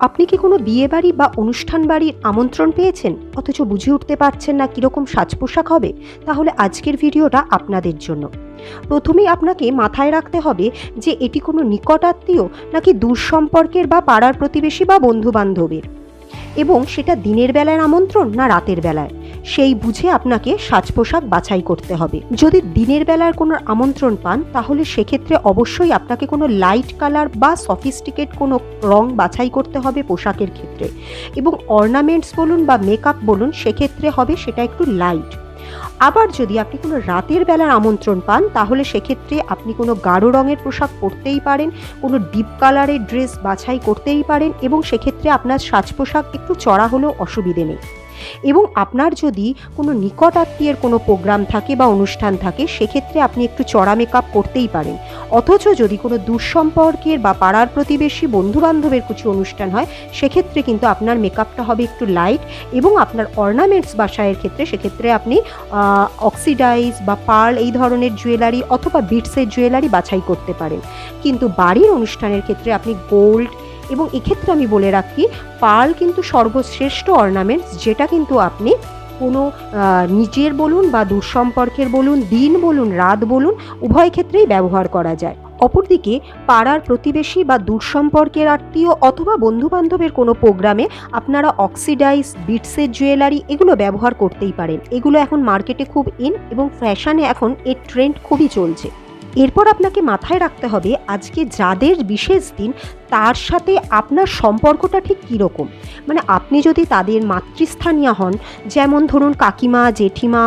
আপনি কি কোনো বিয়েবাড়ি বা অনুষ্ঠান বাড়ির আমন্ত্রণ পেয়েছেন অথচ বুঝে উঠতে পারছেন না কীরকম সাজ পোশাক হবে? তাহলে আজকের ভিডিওটা আপনাদের জন্য। প্রথমেই আপনাকে মাথায় রাখতে হবে যে এটি কোনো নিকট আত্মীয় নাকি দূর সম্পর্কের বা পাড়ার প্রতিবেশী বা বন্ধু বান্ধবের, এবং সেটা দিনের বেলায় আমন্ত্রণ না রাতের বেলায়, সেই বুঝে আপনাকে সাজ পোশাক বাছাই করতে হবে। যদি দিনের বেলার কোনো আমন্ত্রণ পান তাহলে সেক্ষেত্রে অবশ্যই আপনাকে কোনো লাইট কালার বা সফিস্টিকেট কোনো রং বাছাই করতে হবে পোশাকের ক্ষেত্রে, এবং অর্নামেন্টস বলুন বা মেকআপ বলুন সেক্ষেত্রে হবে সেটা একটু লাইট। আবার যদি আপনি কোনো রাতের বেলার আমন্ত্রণ পান তাহলে সেক্ষেত্রে আপনি কোনো গাঢ় রঙের পোশাক পরতেই পারেন, কোনো ডিপ কালারের ড্রেস বাছাই করতেই পারেন, এবং সেক্ষেত্রে আপনার সাজ পোশাক একটু চড়া হলেও অসুবিধে নেই। এবং আপনার যদি কোনো নিকট আত্মীয়ের কোনো প্রোগ্রাম থাকে বা অনুষ্ঠান থাকে সেক্ষেত্রে আপনি একটু চড়া মেকআপ করতেই পারেন। অথচ যদি কোনো দূর সম্পর্কের বা পাড়ার প্রতিবেশী বন্ধুবান্ধবের কিছু অনুষ্ঠান হয় সেক্ষেত্রে কিন্তু আপনার মেকআপটা হবে একটু লাইট, এবং আপনার অর্নামেন্টস বাছাইয়ের ক্ষেত্রে সেক্ষেত্রে আপনি অক্সিডাইজ বা পার্ল এই ধরনের জুয়েলারি অথবা বিটসের জুয়েলারি বাছাই করতে পারেন। কিন্তু বাড়ির অনুষ্ঠানের ক্ষেত্রে আপনি গোল্ড, এবং এক্ষেত্রে আমি বলে রাখি পার্ল কিন্তু সর্বশ্রেষ্ঠ অর্নামেন্টস, যেটা কিন্তু আপনি কোনো নিজের বলুন বা দূর সম্পর্কের বলুন, দিন বলুন রাত বলুন, উভয় ক্ষেত্রেই ব্যবহার করা যায়। অপরদিকে পাড়ার প্রতিবেশী বা দূর সম্পর্কের আত্মীয় অথবা বন্ধুবান্ধবের কোনো প্রোগ্রামে আপনারা অক্সিডাইজ, বিটসের জুয়েলারি এগুলো ব্যবহার করতেই পারেন। এগুলো এখন মার্কেটে খুব ইন, এবং ফ্যাশনে এখন এর ট্রেন্ড খুবই চলছে। এরপর আপনাকে মাথায় রাখতে হবে আজকে যাদের বিশেষ দিন তার সাথে আপনার সম্পর্কটা ঠিক কীরকম। মানে আপনি যদি তাদের মাতৃস্থানীয় হন, যেমন ধরুন কাকিমা, জেঠিমা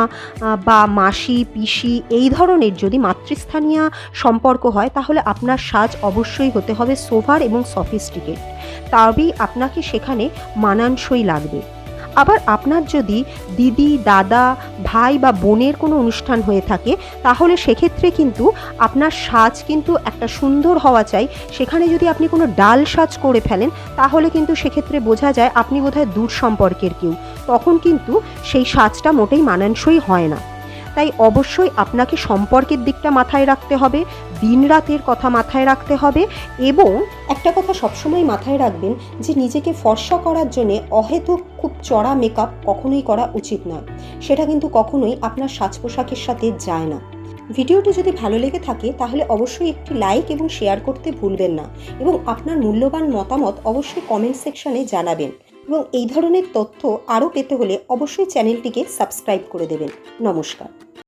বা মাসি, পিসি এই ধরনের যদি মাতৃস্থানীয় সম্পর্ক হয় তাহলে আপনার সাজ অবশ্যই হতে হবে সোভার এবং সফিস্টিকেট, তবেই আপনাকে সেখানে মানানসই লাগবে। আবার আপনার যদি দিদি, দাদা, ভাই বা বোনের কোনো অনুষ্ঠান হয়ে থাকে তাহলে সেক্ষেত্রে কিন্তু আপনার সাজ কিন্তু একটা সুন্দর হওয়া চাই। সেখানে যদি আপনি কোনো ডাল সাজ করে ফেলেন তাহলে কিন্তু সেক্ষেত্রে বোঝা যায় আপনি বোধহয় দূর সম্পর্কের কেউ, তখন কিন্তু সেই সাজটা মোটেই মানানসই হয় না। তাই অবশ্যই আপনাকে সম্পর্কের দিকটা মাথায় রাখতে হবে, দিন রাতের কথা মাথায় রাখতে হবে, এবং একটা কথা সবসময় মাথায় রাখবেন যে নিজেকে ফর্সা করার জন্যে অহেতুক খুব চড়া মেকআপ কখনোই করা উচিত নয়। সেটা কিন্তু কখনোই আপনার সাজ পোশাকের সাথে যায় না। ভিডিওটি যদি ভালো লেগে থাকে তাহলে অবশ্যই একটি লাইক এবং শেয়ার করতে ভুলবেন না, এবং আপনার মূল্যবান মতামত অবশ্যই কমেন্ট সেকশনে জানাবেন। এবং এই ধরনের তথ্য আরও পেতে হলে অবশ্যই চ্যানেলটিকে সাবস্ক্রাইব করে দেবেন। নমস্কার।